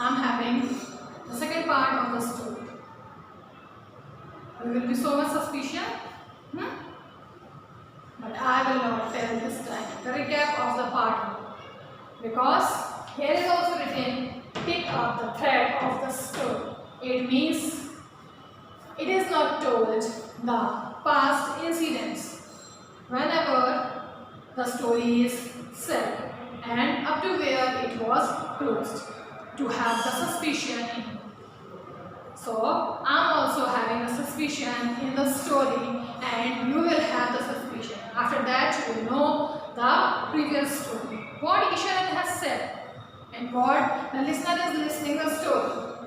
am having the second part of the story. There will be so much suspicion, but I will not tell this time the recap of the part 1, because here is also written, pick up the thread of the story. It means it is not told the past incidents whenever the story is said and up to where it was closed, to have the suspicion in. So I am also having a suspicion in the story, and you will have the suspicion. After that you will know the previous story, what Ishwaran has said and what the listener is listening the story.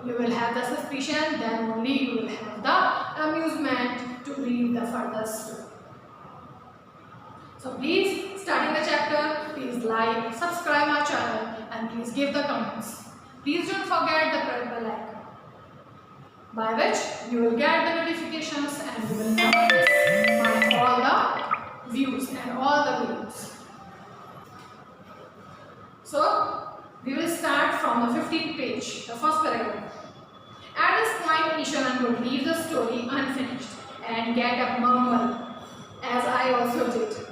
You will have the suspicion, then only you will have the amusement to read the further story. So please, starting the chapter, please like, subscribe our channel, and please give the comments. Please don't forget the bell icon, by which you will get the notifications and you will never miss my all the views and all the videos. So we will start from the 15th page, the first paragraph. At this point, Ishwaran would leave the story unfinished and get up murmuring, as I also did.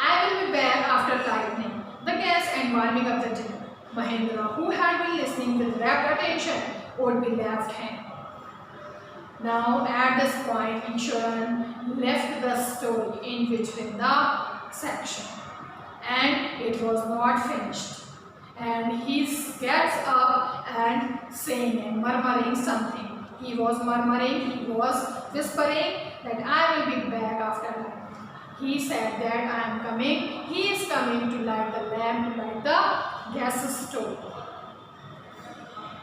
I will be back after lighting the gas and warming up the dinner. Mahendra, who had been listening with rapt attention, would be left hanging. Now, at this point, Ishwaran left the story in between the section, and it was not finished. And he gets up and saying and murmuring something. He was murmuring, he was whispering that I will be back after light. He said that I am coming, he is coming to light the lamp, to light the gas stove.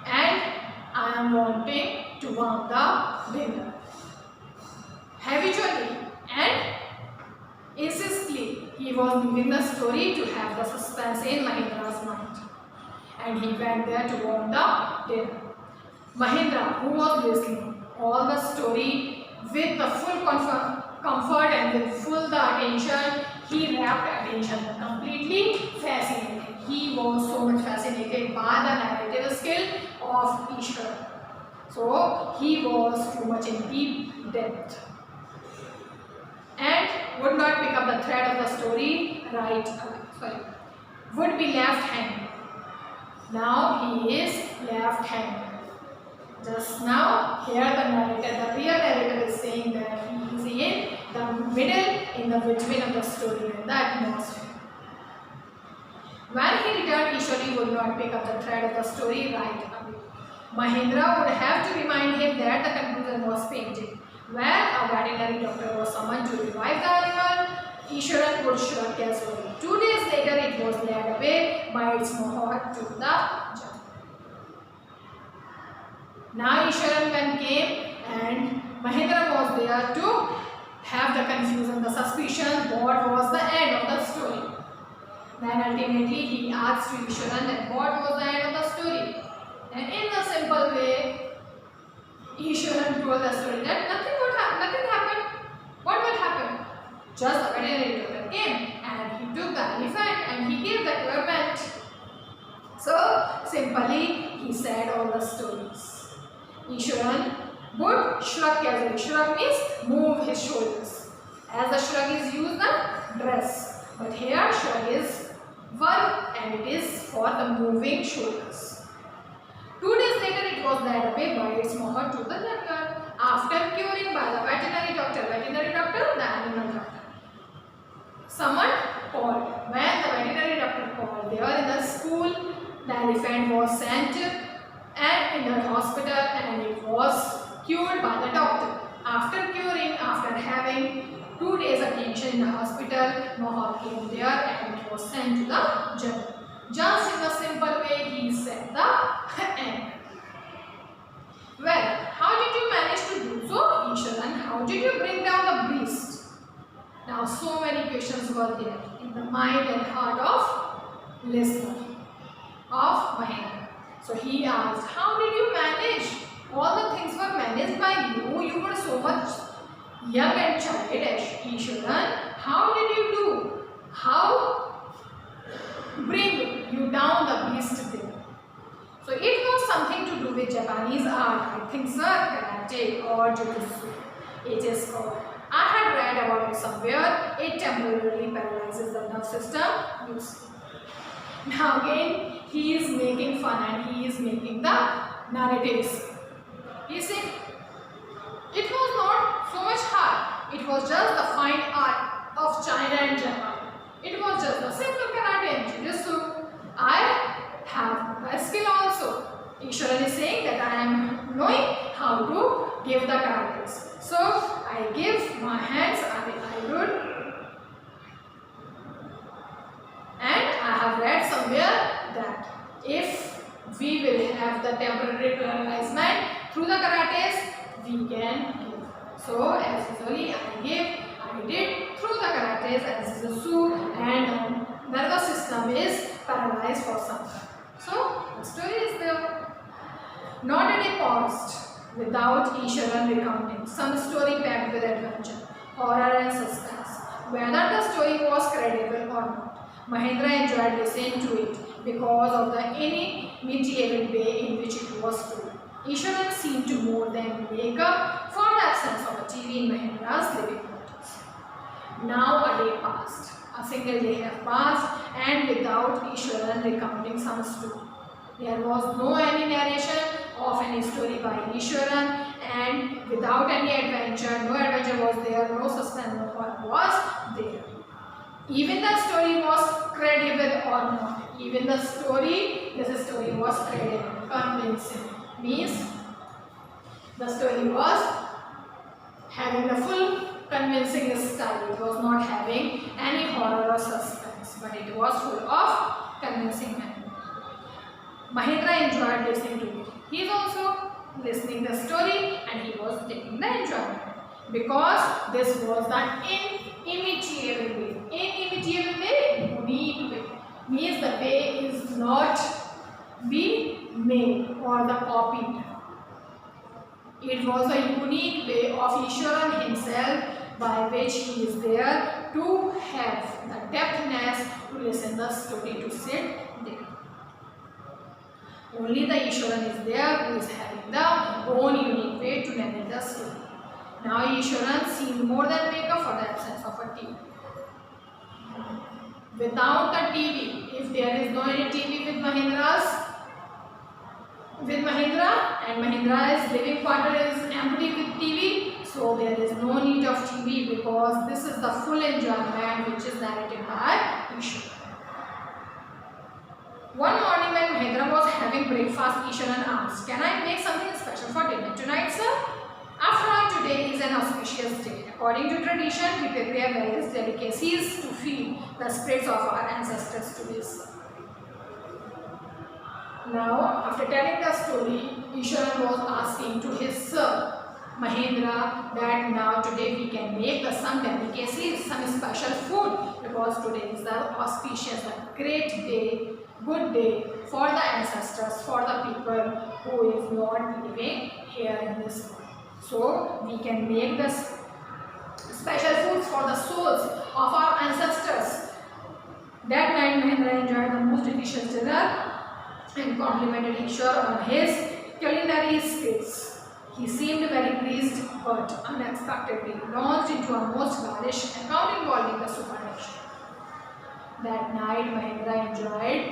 And I am wanting to warm the dinner. Habitually and insistently, he was moving the story to have the suspense in Mahendra's mind. And he went there to warm the dinner. Mahendra, who was listening all the story with the full comfort and with full the attention, he wrapped attention, completely fascinated. He was so much fascinated by the narrative skill of Ishwaran. So he was too much in deep depth and would not pick up the thread of the story would be left hanging. Now he is left hanging. Just now, here the narrator, the real narrator is saying that he is in the middle, in the between of the story and the atmosphere. When he returned, Ishwaran would not pick up the thread of the story right away. Mahendra would have to remind him that the conclusion was painted. When a veterinary doctor was summoned to revive the animal, Ishwaran would shrug casually. 2 days later, it was led away by its mohawk to the jungle. Now Ishwaran came and Mahendra was there to have the confusion, the suspicion, what was the end of the story. Then ultimately he asked to Ishwaran that what was the end of the story. And in a simple way, Ishwaran told the story that nothing happened. What will happen? Just the veterinary doctor came and he took the elephant and he gave the equipment. So simply he said all the stories. Ishwaran would shrug casually. Shrug means move his shoulders. As the shrug is used the dress. But here shrug is verb and it is for the moving shoulders. 2 days later it was led away by its mohawk to the jungle. After curing by the veterinary doctor, the animal doctor. Someone called. When the veterinary doctor called, they were in the school, the elephant was sent and in the hospital and it was cured by the doctor. After curing, after having 2 days attention in the hospital, mohawk came there and it was sent to the jungle. Just in a simple way he said the end. Well, how did you manage to do so, Ishwaran? How did you bring down the beast? Now so many questions were there in the mind and heart of listener of Mahendra. So he asked, how did you manage? All the things were managed by you. You were so much young and childish, Ishwaran. How did you do? How bring you down the beast there? with Japanese art? I think, sir, karate or jujutsu. It is called. I had read about it somewhere. It temporarily paralyzes the nerve system. You see. Now again, he is making fun and he is making the narratives. You see, it was not so much hard. It was just the fine art of China and Japan. It was just a simple karate and jujutsu. I have a skill also. Ishwaran is saying that I am knowing how to give the karates. So I give my hands, I would, and I have read somewhere that if we will have the temporary paralyzement through the karates, we can give. So as usually I did through the karates as jujutsu, and nervous system is paralyzed for some time. So the story is there. Not a day paused without Ishwaran recounting some story packed with adventure, horror and suspense. Whether the story was credible or not, Mahendra enjoyed listening to it because of the inimitable way in which it was told. Ishwaran seemed to more than make up for the absence of a TV in Mahendra's living quarters. Now a day passed. A single day had passed, and without Ishwaran recounting some story. There was no any narration of any story by Ishwaran, and without any adventure, no adventure was there, no suspense was there. Even the story was credible or not. Even the story, this story was credible, convincing. Means the story was having the full convincing style. It was not having any horror or suspense, but it was full of convincing manner. Mahendra enjoyed listening to it. He is also listening the story and he was taking the enjoyment because this was the inimitable way. Inimitable way, unique way. Means the way is not be made or the copied. It was a unique way of Ishwaran himself by which he is there to have the depthness to listen the story, to sit there. Only the Ishwaran is there who is having the own unique way to narrate the story. Now Ishwaran seemed more than make up for the absence of a TV. Without the TV, if there is no any TV with Mahendra and Mahendra's living quarter is empty with TV, so there is no need of TV because this is the full enjoyment which is narrated by Ishwaran. One morning when Mahendra was having breakfast, Ishwaran asked, "Can I make something special for dinner tonight, sir? After all, today is an auspicious day. According to tradition, we prepare various delicacies to feed the spirits of our ancestors today, sir." Now, after telling the story, Ishwaran was asking to his sir, Mahendra, that now today we can make some delicacies, some special food, because today is the auspicious, a great day, good day for the ancestors, for the people who is not living here in this world. So we can make the special foods for the souls of our ancestors. That night Mahendra enjoyed the most delicious dinner and complimented Ishwaran on his culinary skills. He seemed very pleased, but unexpectedly launched into a most garish account involving the supernatural. That night Mahendra enjoyed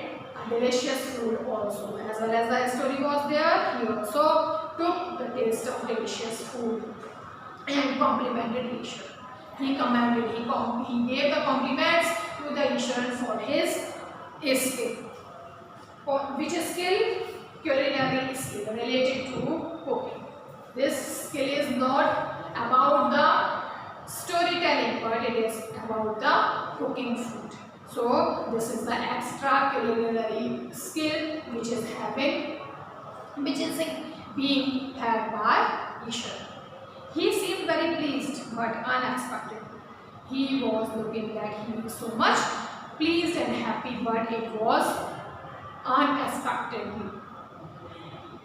a delicious food also. As well as the story was there, he also took the taste of delicious food and complimented Ishwaran. He commended, he gave the compliments to the Ishwaran for his skill. Which skill? Culinary skill related to cooking. This skill is not about the storytelling, but it is about the cooking food. So this is the extra culinary skill which is being had by Ishwaran. He seemed very pleased, but unexpected. He was looking like he was so much pleased and happy, but it was unexpectedly.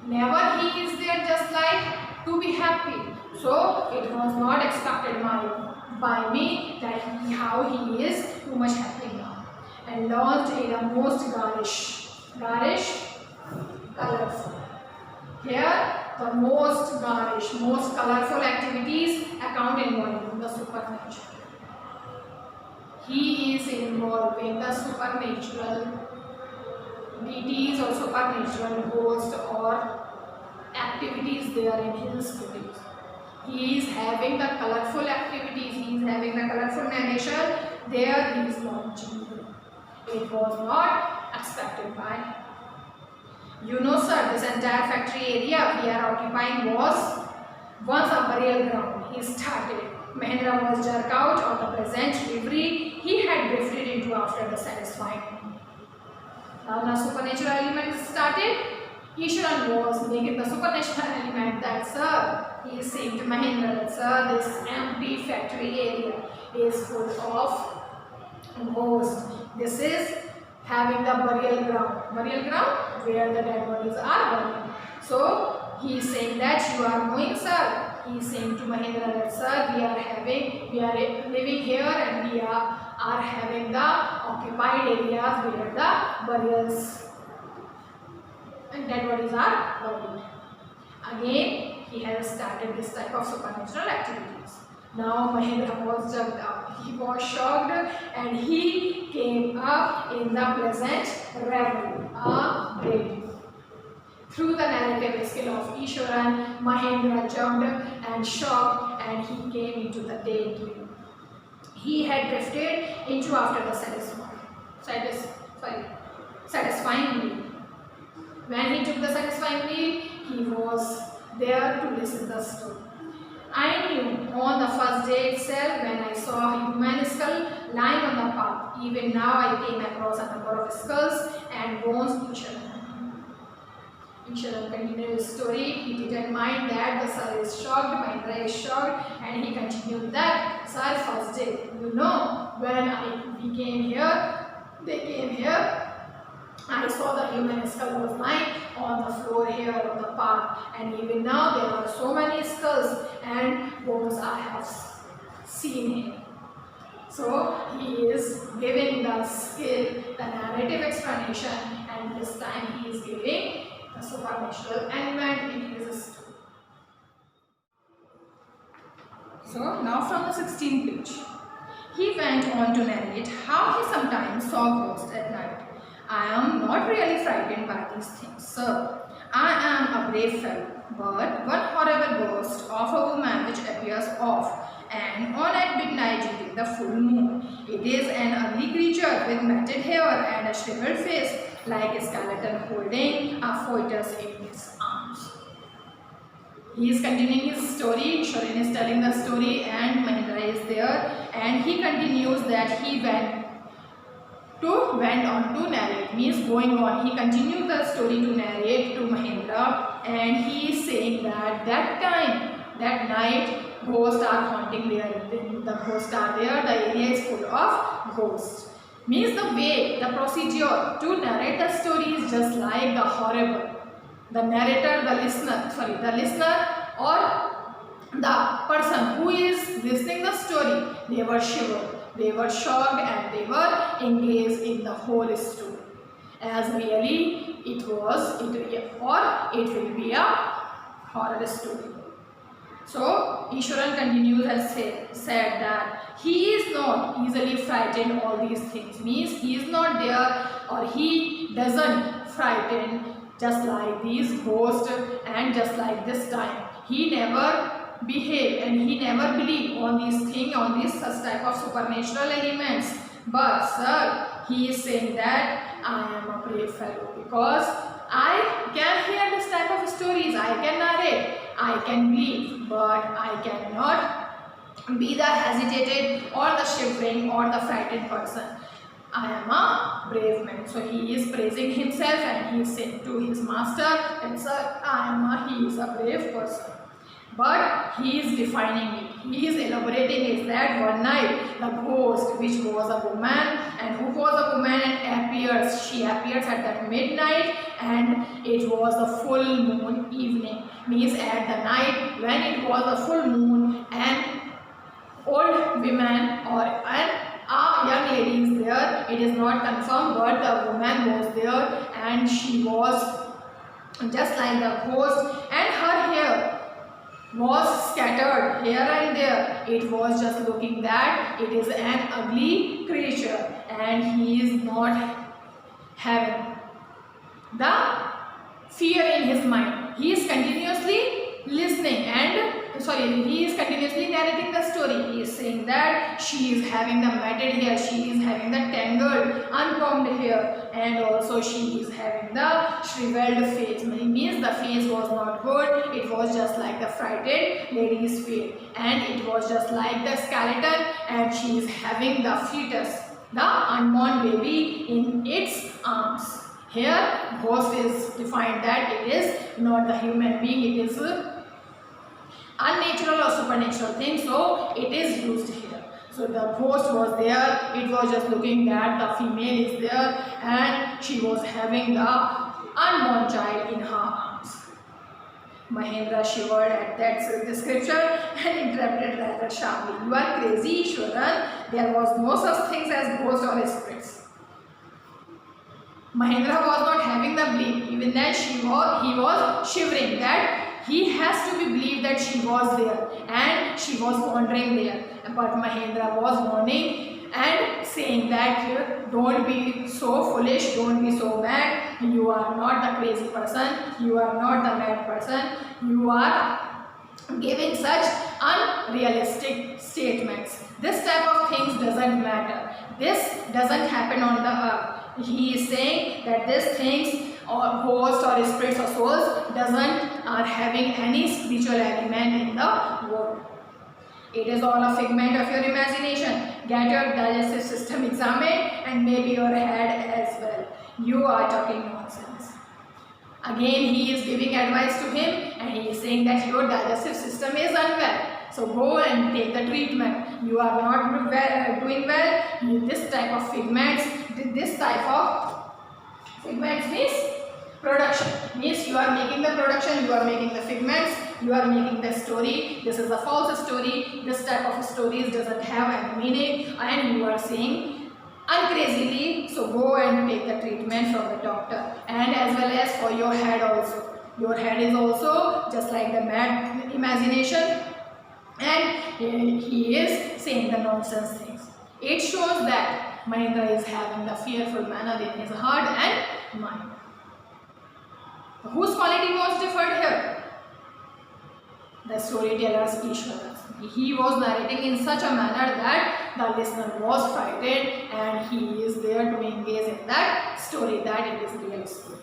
Never he is there just like to be happy. So it was not expected by me that how he is too much happy now. And launched in a most garish, colorful. Here, the most garnish, most colorful activities account involving the supernatural. He is involved in the supernatural deities or supernatural ghosts or activities there in his stories. He is having the colorful activities, he is having the colorful narration, there he is launching. It was not expected by him. You know, sir, this entire factory area we are occupying was once a burial ground. He started. Mahendra was jerked out of the present reverie he had drifted into after the satisfying. Now the supernatural element started. Ishwaran was making the supernatural element that, sir, he is saying to Mahendra that, sir, this empty factory area is full of ghosts. This is having the burial ground where the dead bodies are buried. So he is saying that you are knowing, sir. He is saying to Mahendra that, sir, we are living here and we are having the occupied areas where the burials and dead bodies are buried. Again, he has started this type of supernatural activities. Now Mahendra was jumped up. He was shocked and he came up in the pleasant reverie. Through the narrative skill of Ishwaran, Mahendra jumped and shocked and he came into the daydream. He had drifted into after the satisfying meal. When he took the satisfying meal, he was there to listen to the story. I knew on the first day itself when I saw a human skull lying on the path. Even now I came across a number of skulls and bones. Ishwaran continued his story. He didn't mind that the sir is shocked, Mahendra is shocked, and he continued that, sir, first day, you know, when they came here, I saw the human skull was lying on the floor here on the path, and even now there are so many skulls and bones I have seen here. So he is giving the skill, the narrative explanation, and this time he is giving the supernatural element in his story. So now from the 16th page, he went on to narrate how he sometimes saw ghosts at night. I am not really frightened by these things, sir. I am a brave fellow, but one horrible ghost of a woman which appears off and on at midnight during the full moon. It is an ugly creature with matted hair and a shriveled face, like a skeleton holding a fetus in its arms. He is continuing his story. Ishwaran is telling the story and Mahendra is there, and he continues that he went on to narrate, means going on. He continued the story to narrate to Mahendra, and he is saying that that night, ghosts are haunting there. The ghosts are there. The area is full of ghosts. Means the way, the procedure to narrate the story is just like the horrible. The narrator, the listener or the person who is listening the story, they were shivered. They were shocked and they were engaged in the whole story. As really it will be a horror story. So Ishwaran continues and said that he is not easily frightened all these things. Means he is not there or he doesn't frighten just like these ghosts and just like this time. He never behave and he never believe on these things, on these such type of supernatural elements. But sir, he is saying that I am a brave fellow because I can hear this type of stories, I can narrate, I can believe, but I cannot be the hesitated or the shivering or the frightened person. I am a brave man. So he is praising himself and he is saying to his master that sir, he is a brave person. But he is defining it. He is elaborating it that one night the ghost, which was a woman, and who was a woman and appears. She appears at that midnight, and it was a full moon evening. Means at the night when it was a full moon, and old women or a young lady is there. It is not confirmed, but the woman was there, and she was just like the ghost, and her hair was scattered here and there. It was just looking that it is an ugly creature and he is not having the fear in his mind. He is continuously listening and he is continuously narrating the story. He is saying that she is having the matted hair, she is having the tangled, uncombed hair, and also she is having the shriveled face. It means the face was not good, it was just like the frightened lady's face, and it was just like the skeleton, and she is having the fetus, the unborn baby, in its arms. Here, ghost is defined that it is not the human being, it is unnatural or supernatural thing, so it is used here. So the ghost was there, it was just looking that the female is there and she was having the unborn child in her arms. Mahendra shivered at that description and interrupted rather sharply. You are crazy, Ishwaran. There was no such things as ghosts or spirits. Mahendra was not having the belief. Even then he was shivering that he has to be believed that she was there and she was wandering there. But Mahendra was warning and saying that don't be so foolish, don't be so mad. You are not the crazy person, you are not the mad person. You are giving such unrealistic statements. This type of things doesn't matter. This doesn't happen on the earth. He is saying that these things or ghosts or spirits or souls are having any spiritual element in the world. It is all a figment of your imagination. Get your digestive system examined and maybe your head as well. You are talking nonsense. Again, he is giving advice to him and he is saying that your digestive system is unwell. So go and take the treatment. You are not doing well. This type of figments, means production. Means you are making the production, you are making the figments, you are making the story. This is a false story. This type of stories doesn't have any meaning and you are saying uncrazily. So go and take the treatment from the doctor. And as well as for your head also. Your head is also just like the mad imagination. And he is saying the nonsense things. It shows that Mahendra is having the fearful manner in his heart and mind. Whose quality was differed here? The storyteller's Ishwaran. He was narrating in such a manner that the listener was frightened and he is there to engage in that story, that it is real story.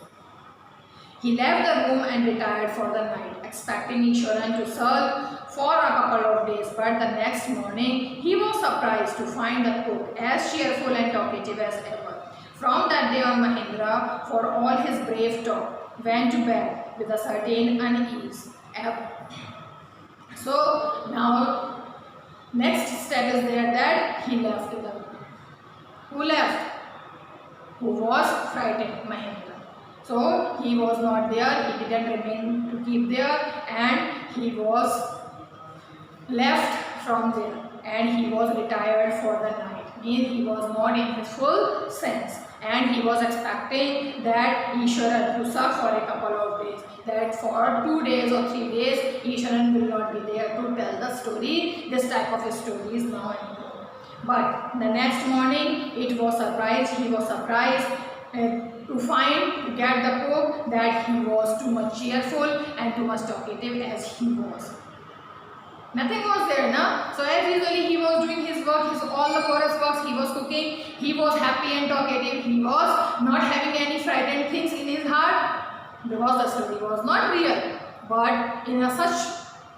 He left the room and retired for the night, expecting Ishwaran to serve for a couple of days, but the next morning he was surprised to find the cook as cheerful and talkative as ever. From that day on, Mahendra, for all his brave talk, went to bed with a certain unease. So now, next step is there that he left the room. Who left? Who was frightened? Mahendra. So he was not there, he didn't remain to keep there and he was left from there and he was retired for the night. Means he was not in his full sense and he was expecting that Ishwaran to serve for a couple of days. That for 2 days or 3 days Ishwaran will not be there to tell the story, this type of stories now anymore. But the next morning he was surprised to get the cook that he was too much cheerful and too much talkative as he was. Nothing was there, na? So as usually he was doing his work, all the chorus works, he was cooking, he was happy and talkative, he was not having any frightened things in his heart because the story was not real. But in a such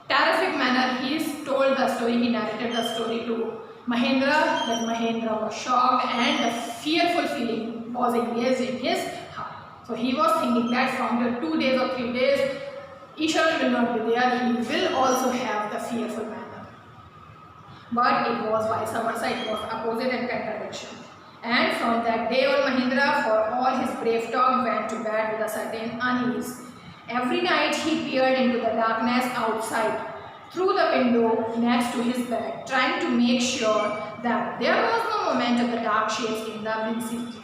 terrific manner, he told the story, he narrated the story to Mahendra, that Mahendra was shocked and the fearful feeling was engaged in his heart. So he was thinking that from the 2 days or 3 days, Ishwaran will not be there, he will also have the fearful manner. But it was vice versa, it was opposite and contradiction. And from that day on, Mahendra, for all his brave talk, went to bed with a certain unease. Every night he peered into the darkness outside, through the window next to his bed, trying to make sure that there was no movement of the dark shapes in the vicinity.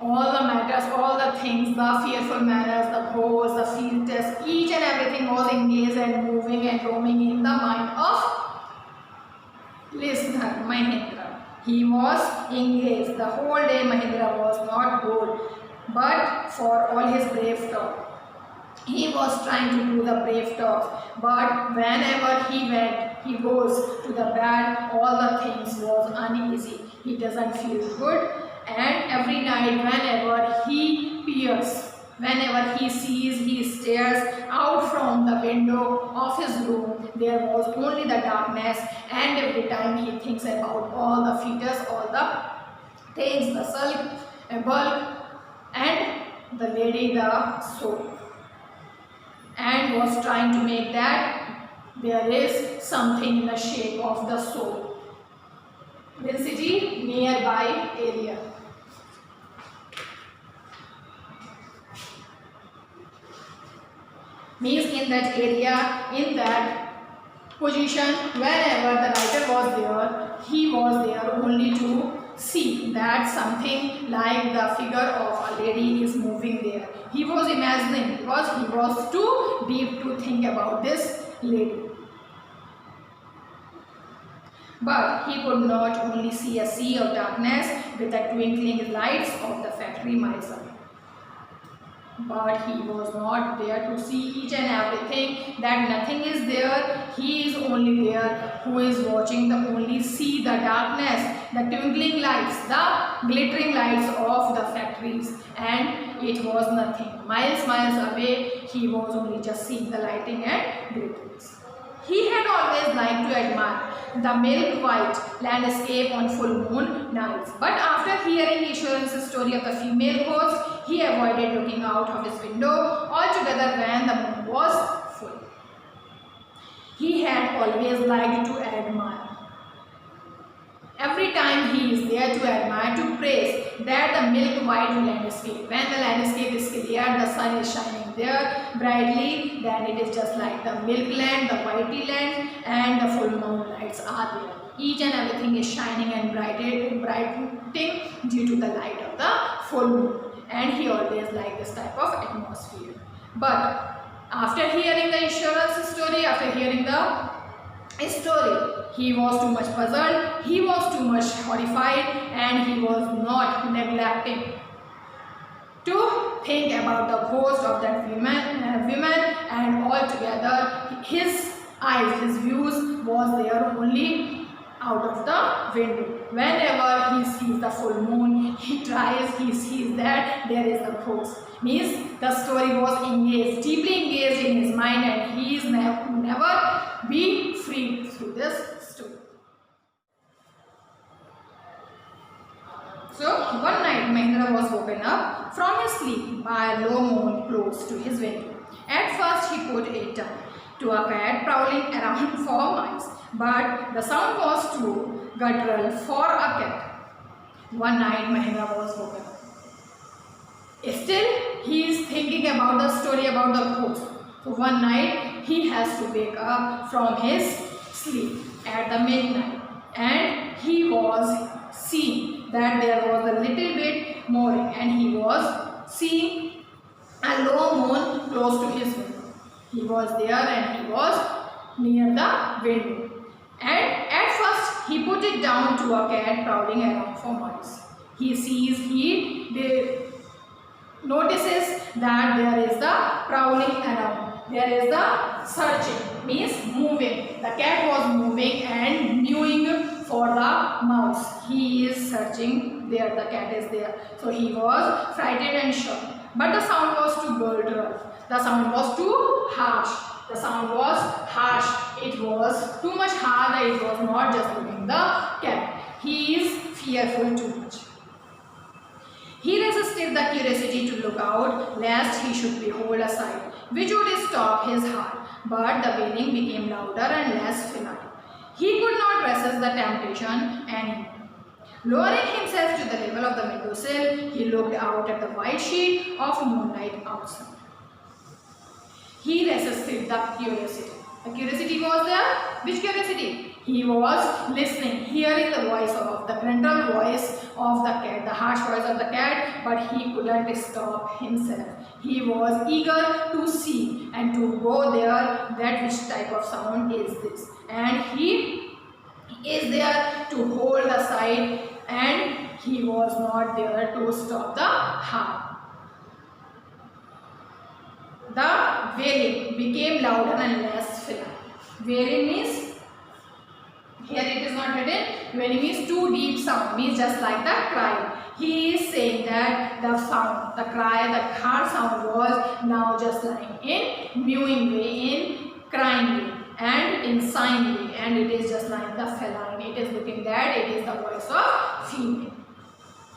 all the matters, all the things, the fearful manners, the ghosts, the field tests, each and everything was engaged and moving and roaming in the mind of listener Mahindra. He was engaged. The whole day Mahindra was not bored, but for all his brave talk. He was trying to do the brave talks, but whenever he goes to the bed, all the things was uneasy. He doesn't feel good, and every night whenever he peers, whenever he sees, he stares out from the window of his room, there was only the darkness, and every time he thinks about all the fetus, all the things, the sulk, a bulk, and the lady, the soul, and was trying to make that there is something in the shape of the soul. Density nearby area. Means in that area, in that position, wherever the writer was there, he was there only to see that something like the figure of a lady is moving there. He was imagining because he was too deep to think about this lady. But he could not only see a sea of darkness with the twinkling lights of the factory miles away. But he was not there to see each and everything, that nothing is there. He is only there who is watching the only see the darkness, the twinkling lights, the glittering lights of the factories, and it was nothing. Miles away, he was only just seeing the lighting and glitterings. He had always liked to admire the milk white landscape on full moon nights. But after hearing Ishwaran's story of the female ghost, he avoided looking out of his window altogether when the moon was full. He had always liked to admire. Every time he is there to admire, to praise that the milk white landscape. When the landscape is clear, the sun is shining there brightly, then it is just like the milk land, the whitey land, and the full moon lights are there. Each and everything is shining and brightening due to the light of the full moon. And he always liked this type of atmosphere. But after hearing the Ishwaran's story, after hearing the story, he was too much puzzled, he was too much horrified, and he was not neglecting to think about the ghost of that woman, and altogether his eyes, his views was there only out of the window. Whenever he sees the full moon, he sees that there is a ghost. Means the story was engaged, deeply engaged in his mind, and he is never be freed through this story. So one night Mahindra was woken up from his sleep by a low moan close to his window. At first he put it down to a cat prowling around for mice, but the sound was too guttural for a cat. One night Mahindra was woken up. Still he is thinking about the story about the ghost. So one night he has to wake up from his sleep at the midnight, and he was seeing that there was a little bit mooring, and he was seeing a low moon close to his window. He was there and he was near the window, and at first he put it down to a cat prowling around for mice. He notices that there is the prowling around, there is the searching, means moving. The cat was moving and mewing for the mouse. He is searching there, the cat is there. So he was frightened and shocked. But the sound was too guttural. The sound was too harsh. The sound was harsh. It was too much hard. It was not just looking the cat. He is fearful too much. He resisted the curiosity to look out, lest he should behold a sight which would stop his heart. But the wailing became louder and less fanatic. He could not resist the temptation anymore. Lowering himself to the level of the windowsill, he looked out at the white sheet of moonlight outside. He resisted the curiosity. The curiosity was there. Which curiosity? He was listening, hearing the voice of the parental voice of the cat, the harsh voice of the cat, but he couldn't stop himself. He was eager to see and to go there that which type of sound is this. And he is there to hold the side, and he was not there to stop the heart. The wailing became louder and less feline. Wailing means, here it is not written, wailing means too deep sound, means just like the cry. He is saying that the sound, the cry, the hard sound was now just lying in mewing way, in crying way, and in sign way, and it is just like the feline. It is looking that it is the voice of female.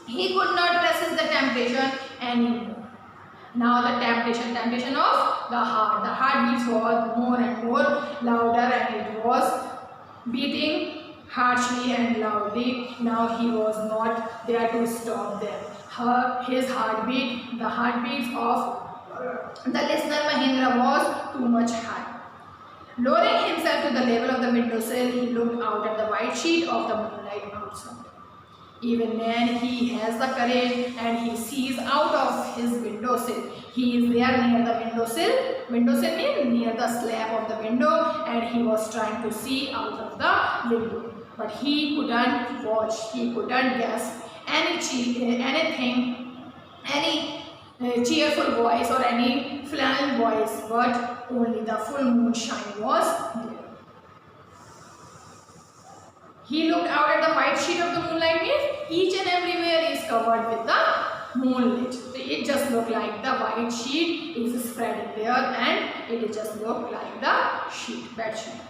He could not resist the temptation anymore. Now the temptation of the heartbeats was more and more louder, and it was beating harshly and loudly. Now he was not there to stop them. His heartbeat, the heartbeats of the listener Mahendra was too much high. Lowering himself to the level of the windowsill, he looked out at the white sheet of the moonlight outside. Even then he has the courage and he sees out of his windowsill. He is there near the windowsill. Windowsill means near the slab of the window, and he was trying to see out of the window. But he couldn't watch, he couldn't guess anything, any cheerful voice or any flying voice, but only the full moonshine was there. He looked out at the white sheet of the moonlight, means each and everywhere is covered with the moonlight. So it just looked like the white sheet is spreading there, and it just looked like the sheet, bed sheet.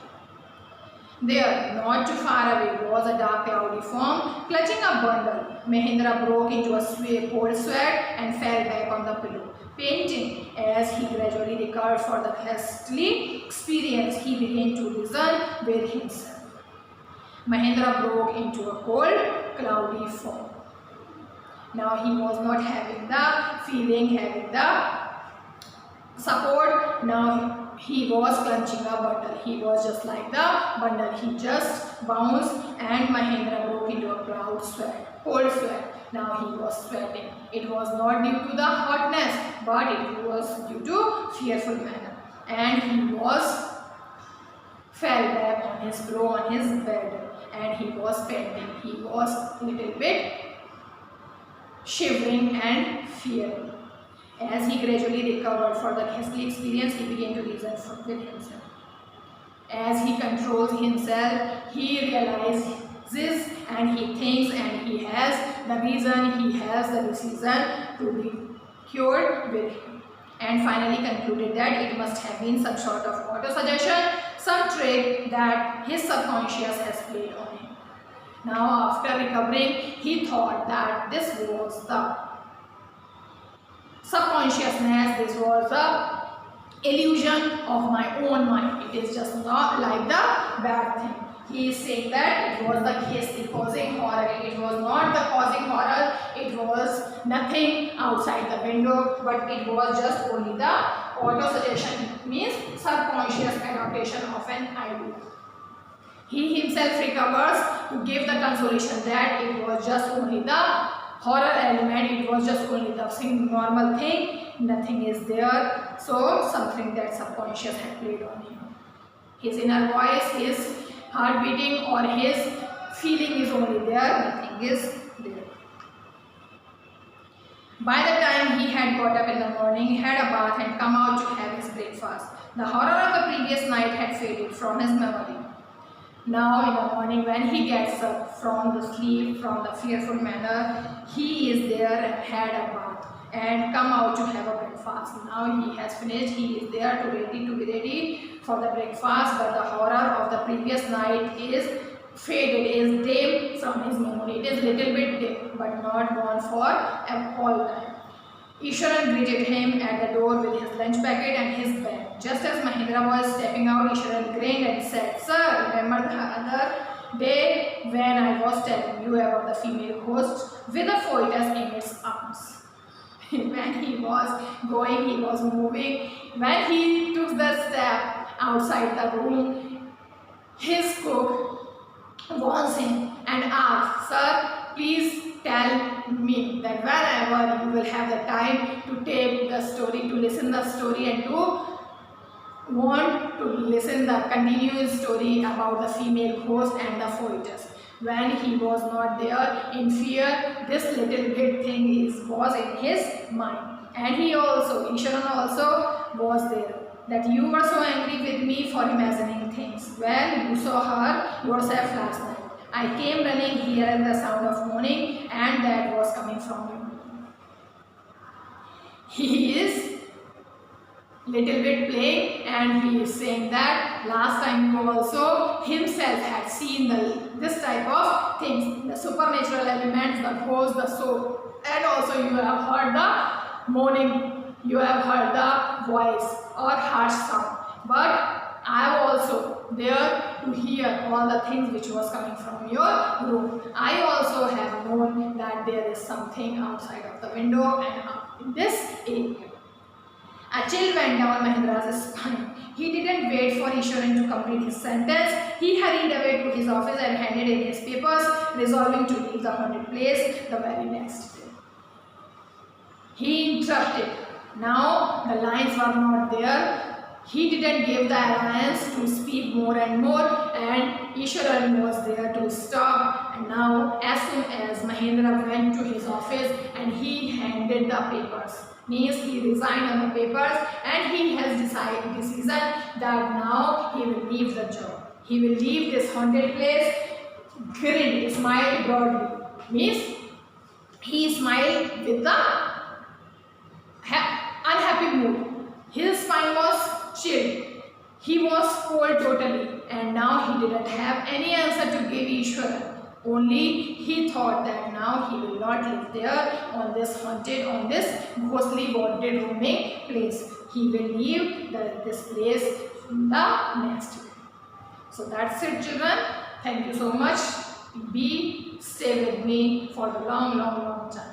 There, not too far away, was a dark cloudy form clutching a bundle. Mahendra broke into a cold sweat and fell back on the pillow. Panting as he gradually recovered for the ghastly experience, he began to reason with himself. Mahendra broke into a cold, cloudy form. Now he was not having the feeling, having the support. Now he was clenching a bundle. He was just like the bundle. He just bounced, and Mahendra broke into a cold sweat. Now he was sweating. It was not due to the hotness, but it was due to fearful manner. And he fell back on his pillow, on his bed, and he was panting. He was a little bit shivering and fearing. As he gradually recovered for the ghastly experience, he began to reason with himself. As he controls himself, he realizes and he thinks and he has the reason, he has the decision to be cured with him. And finally concluded that it must have been some sort of auto-suggestion, some trick that his subconscious has played on him. Now after recovering, he thought that this was the subconsciousness, this was the illusion of my own mind. It is just not like the bad thing. He is saying that it was the ghastly causing horror. It was not the causing horror. It was nothing outside the window, but it was just only the auto-suggestion, means subconscious adaptation of an idea. He himself recovers to give the consolation that it was just only the horror element, it was just only the normal thing, nothing is there. So something that subconscious had played on him. His inner voice, his heart beating or his feeling is only there, nothing is there. By the time he had got up in the morning, had a bath and come out to have his breakfast, the horror of the previous night had faded from his memory. Now in the morning when he gets up from the sleep, from the fearful manner, he is there and had a bath and come out to have a breakfast. Now he has finished, he is there to be ready for the breakfast, but the horror of the previous night is faded, is dim from his memory. It is little bit dim, but not gone for all time. Ishwaran greeted him at the door with his lunch packet and his bag. Just as Mahendra was stepping out, Ishwaran grinned and said, "Sir, remember the other day when I was telling you about the female ghost with a fetus in its arms?" When he was going, he was moving. When he took the step outside the room, his cook warns him and asks, "Sir, please tell me that whenever you will have the time to take the story, to listen the story and to want to listen the continuous story about the female ghost and the poetess." When he was not there, in fear, this little bit thing was in his mind. And he also, Ishwaran also was there. That you were so angry with me for imagining things. Well, you saw her yourself last night. I came running here at the sound of mourning, and that was coming from you. He is little bit playing, and he is saying that last time you also himself had seen this type of things, the supernatural elements, the ghost, the soul, and also you have heard the mourning, you have heard the voice or harsh sound. But I am also there to hear all the things which was coming from your room. I also have known that there is something outside of the window and up in this area. A chill went down Mahendra's spine. He didn't wait for Ishwaran to complete his sentence. He hurried away to his office and handed in his papers, resolving to leave the haunted place the very next day. He interrupted. Now the lines were not there. He didn't give the alliance to speak more and more, and Ishwaran was there to stop. And now, as soon as Mahendra went to his office and he handed the papers, means he resigned on the papers, and he has decision that now he will leave the job. He will leave this haunted place. Grinned, smiled broadly, means he smiled with the unhappy mood. His spine was chilled. He was cold totally, and now he didn't have any answer to give Ishwaran. Only he thought that now he will not live there on this haunted, on this ghostly haunted roaming place. He will leave this place in the next day. So that's it, children. Thank you so much. Stay with me for the long time.